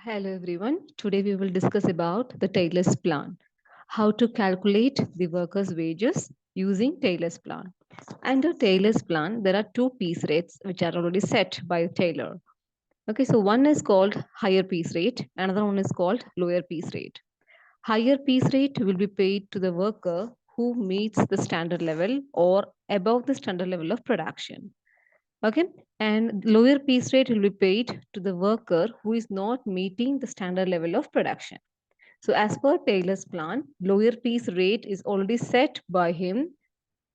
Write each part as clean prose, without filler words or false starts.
Hello everyone. Today we will discuss about the Taylor's plan. How to calculate the workers' wages using Taylor's plan. Under Taylor's plan, there are two piece rates which are already set by Taylor. Okay, so one is called higher piece rate, another one is called lower piece rate. Higher piece rate will be paid to the worker who meets the standard level or above the standard level of production. Okay, and lower piece rate will be paid to the worker who is not meeting the standard level of production. So as per Taylor's plan, lower piece rate is already set by him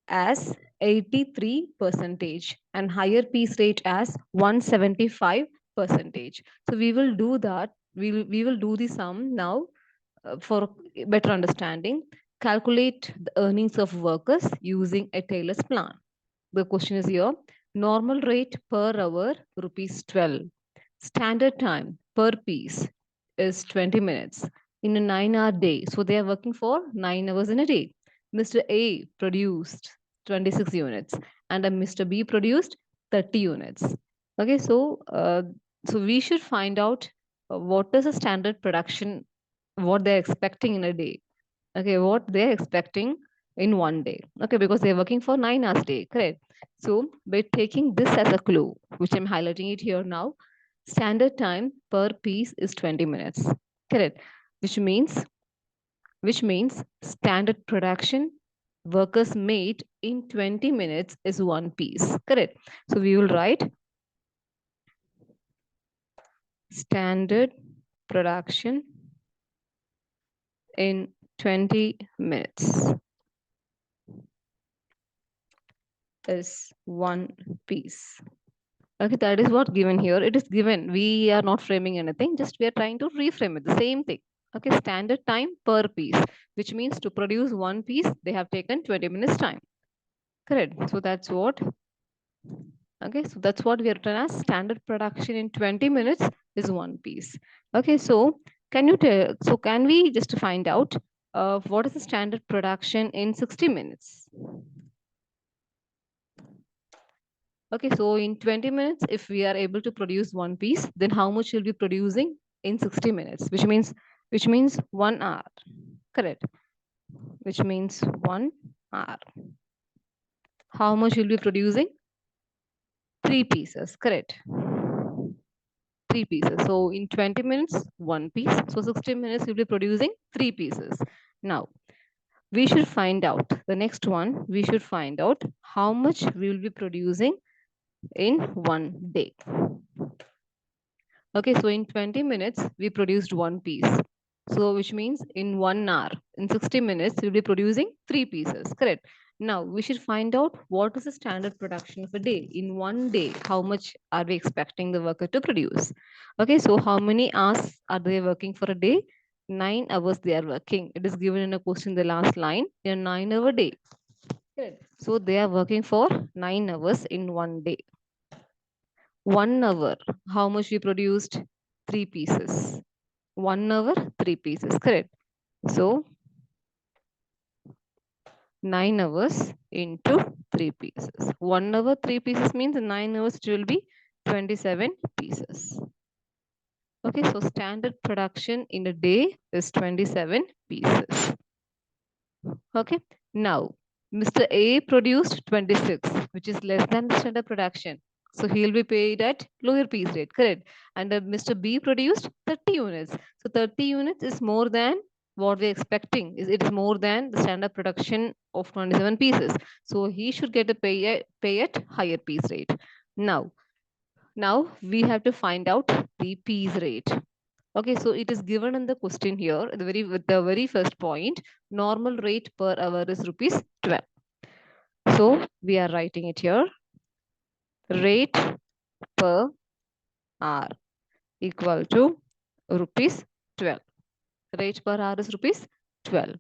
as 83 percentage and higher piece rate as 175 percentage. So we will do that. We will do the sum now for better understanding. Calculate the earnings of workers using a Taylor's plan. The question is here. Normal rate per hour rupees 12. Standard time per piece is 20 minutes in a 9-hour day. So they are working for 9 hours in a day. Mr. A produced 26 units and Mr. B produced 30 units. Okay, so we should find out what is the standard production, what they're expecting in a day. Okay, what they're expecting in one day. Okay, because they're working for 9 hours a day, correct? So by taking this as a clue, which I'm highlighting it here now, standard time per piece is 20 minutes, correct? Which means standard production workers made in 20 minutes is one piece, correct? So we will write standard production in 20 minutes is one piece. Okay, that is what given here. It is given. We are not framing anything, just we are trying to reframe it. The same thing. Okay, standard time per piece, which means to produce one piece, they have taken 20 minutes time. Correct. So that's what. Okay, so that's what we are written as standard production in 20 minutes is one piece. Okay, so can you tell? So can we just find out what is the standard production in 60 minutes? Okay, so in 20 minutes, if we are able to produce one piece, then how much will be producing in 60 minutes, which means 1 hour. Correct. Which means 1 hour. How much will be producing? Three pieces. Correct. Three pieces. So in 20 minutes, one piece. So 60 minutes you'll be producing three pieces. Now we should find out the next one. We should find out how much we will be producing in one day. Okay, so in 20 minutes, we produced one piece. So which means in 1 hour, in 60 minutes, we'll be producing three pieces, correct? Now, we should find out what is the standard production of a day. In one day, how much are we expecting the worker to produce? Okay, so how many hours are they working for a day? 9 hours they are working. It is given in a question, the last line, in a 9-hour day. Good. So they are working for 9 hours in one day. 1 hour, how much we produced? Three pieces. 1 hour, three pieces, correct? So 9 hours into three pieces. 1 hour, three pieces means 9 hours it will be 27 pieces. Okay, so standard production in a day is 27 pieces. Okay, now Mr. A produced 26, which is less than the standard production. So he'll be paid at lower piece rate, correct? And Mr. B produced 30 units. So 30 units is more than what we're expecting. It is more than the standard production of 27 pieces. So he should get a pay at higher piece rate. Now we have to find out the piece rate. Okay, so it is given in the question here, the very first point, normal rate per hour is rupees 12. So we are writing it here, rate per hour equal to rupees 12. Rate per hour is rupees 12.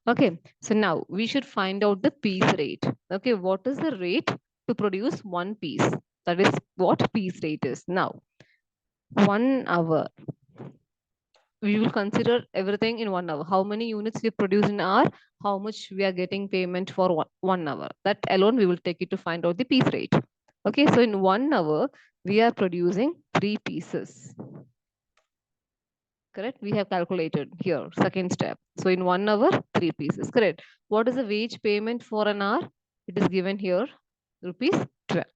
Okay, so now we should find out the piece rate. Okay, what is the rate to produce one piece? That is what piece rate is. Now, 1 hour. We will consider everything in 1 hour. How many units we produce in an hour, how much we are getting payment for 1 hour. That alone we will take it to find out the piece rate. Okay, so in 1 hour, we are producing three pieces. Correct? We have calculated here, second step. So in 1 hour, 3 pieces. Correct. What is the wage payment for an hour? It is given here, rupees 12.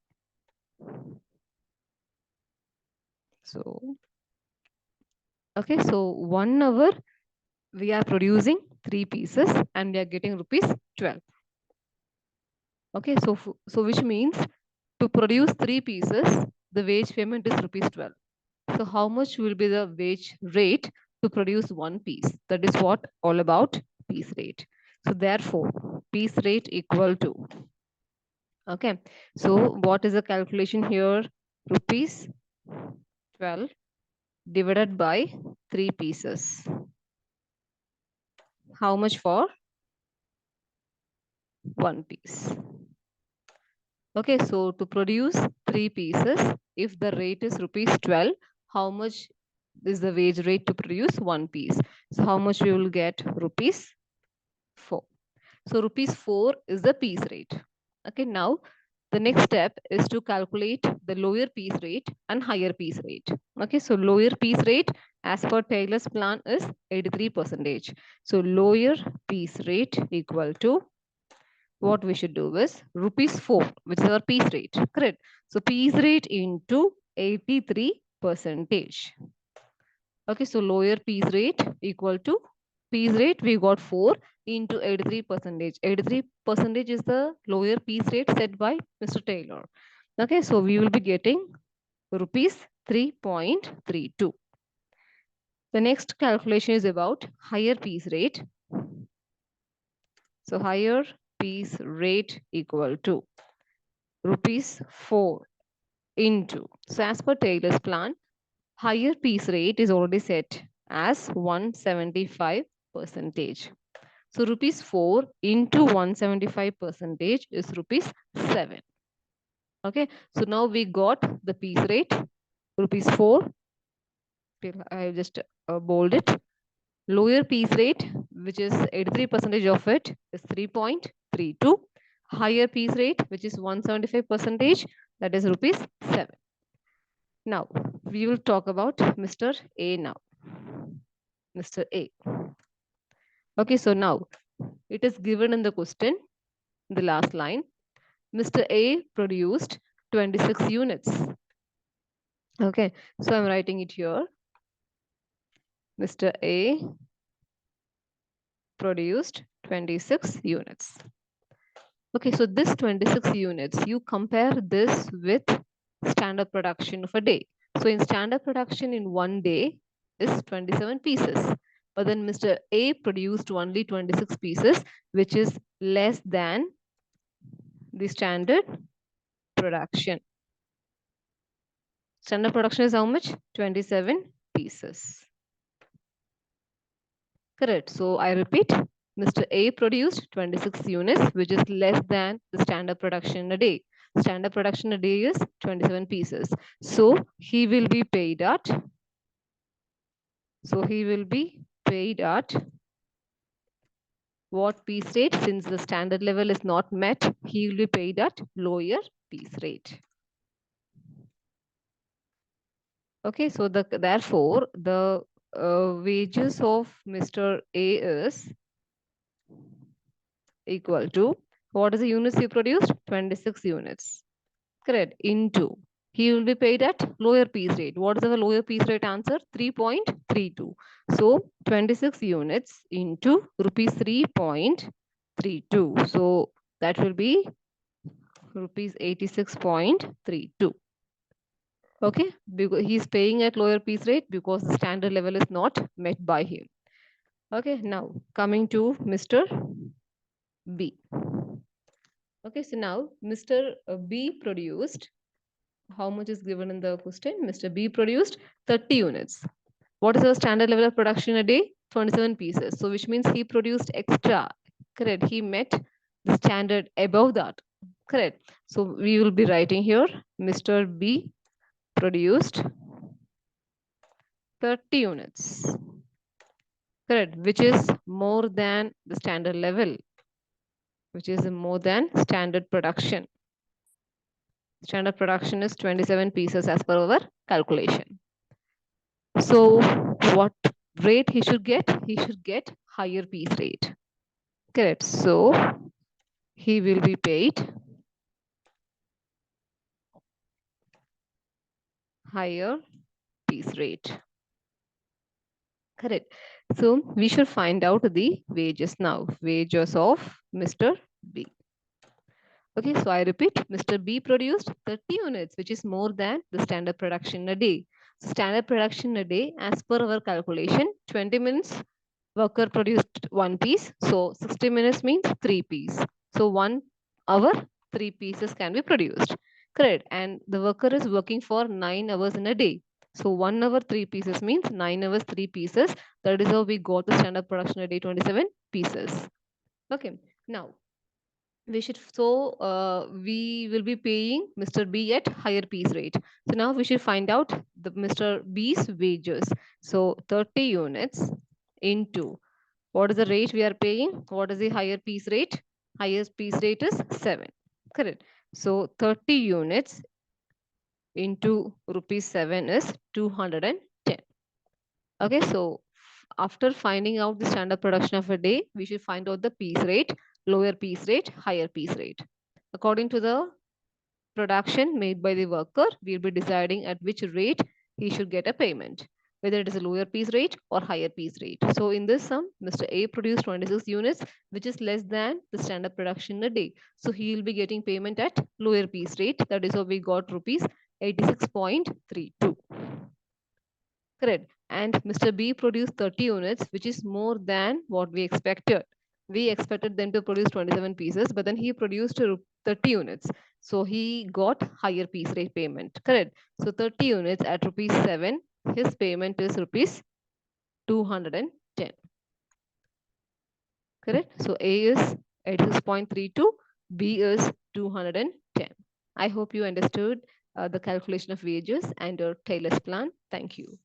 So, okay, so 1 hour, we are producing 3 pieces and we are getting rupees 12. Okay, so which means to produce 3 pieces, the wage payment is rupees 12. So how much will be the wage rate to produce 1 piece? That is what all about piece rate. So therefore, piece rate equal to, okay. So what is the calculation here? Rupees 12 divided by 3 pieces. How much for 1 piece? Okay, so to produce 3 pieces, if the rate is rupees 12, how much is the wage rate to produce 1 piece? So how much we will get? Rupees 4. So rupees 4 is the piece rate. Okay, now the next step is to calculate the lower piece rate and higher piece rate. Okay, so lower piece rate as per Taylor's plan is 83%. So lower piece rate equal to, what we should do is rupees 4, which is our piece rate. Correct. So piece rate into 83%. Okay, so lower piece rate equal to piece rate, we got 4 into 83%. 83% is the lower piece rate set by Mr. Taylor. Okay, so we will be getting rupees 3.32. The next calculation is about higher piece rate. So higher piece rate equal to rupees 4 into. So as per Taylor's plan, higher piece rate is already set as 175%. So rupees 4 into 175% is rupees 7. Okay, so now we got the piece rate, rupees 4. I just bold it. Lower piece rate, which is 83% of it, is 3.32. Higher piece rate, which is 175%, that is rupees 7. Now, we will talk about Mr. A now. Mr. A. Okay, so now it is given in the question, the last line. Mr. A produced 26 units. Okay, so I'm writing it here. Mr. A produced 26 units. Okay, so this 26 units, you compare this with standard production of a day. So in standard production in 1 day is 27 pieces. But then Mr. A produced only 26 pieces, which is less than the standard production. Standard production is how much? 27 pieces. Correct. So I repeat, Mr. A produced 26 units, which is less than the standard production a day. Standard production a day is 27 pieces. So he will be paid at, what piece rate? Since the standard level is not met, he will be paid at lower piece rate. Okay, so therefore the wages of Mr. A is equal to, what is the units he produced? 26 units. Correct. Into, he will be paid at lower piece rate. What is the lower piece rate answer? 3.32. So 26 units into rupees 3.32. So that will be rupees 86.32. Okay, because he's paying at lower piece rate because the standard level is not met by him. Okay, now coming to Mr. B. Okay, so now Mr. B produced, how much is given in the question? Mr. B produced 30 units. What is the standard level of production a day? 27 pieces. So which means he produced extra. Correct. He met the standard above that. Correct. So we will be writing here, Mr. B produced 30 units. Correct. Which is more than the standard level, which is more than standard production. Standard production is 27 pieces as per our calculation. So what rate he should get higher piece rate. Correct. So he will be paid higher piece rate. Correct. So we should find out the wages now. Wages of Mr. B. Okay, so I repeat, Mr. B produced 30 units, which is more than the standard production a day. So standard production a day, as per our calculation, 20 minutes worker produced one piece. So 60 minutes means three pieces. So 1 hour, three pieces can be produced. Correct. And the worker is working for 9 hours in a day. So 1 hour, three pieces means 9 hours, three pieces. That is how we got the standard production a day, 27 pieces. Okay. Now, we will be paying Mr. B at higher piece rate. So now we should find out the Mr. B's wages. So 30 units into what is the rate we are paying? What is the higher piece rate? Highest piece rate is 7. Correct. So 30 units into rupees 7 is 210. Okay, so after finding out the standard production of a day, we should find out the piece rate, lower piece rate, higher piece rate. According to the production made by the worker, we'll be deciding at which rate he should get a payment, whether it is a lower piece rate or higher piece rate. So in this sum, Mr. A produced 26 units, which is less than the standard production in a day. So he will be getting payment at lower piece rate. That is how we got rupees 86.32. Correct. And Mr. B produced 30 units, which is more than what we expected. We expected them to produce 27 pieces, but then he produced 30 units. So he got higher piece rate payment. Correct. So 30 units at rupees 7, his payment is rupees 210. Correct. So A is 86.32, B is 210. I hope you understood the calculation of wages and your Taylor's plan. Thank you.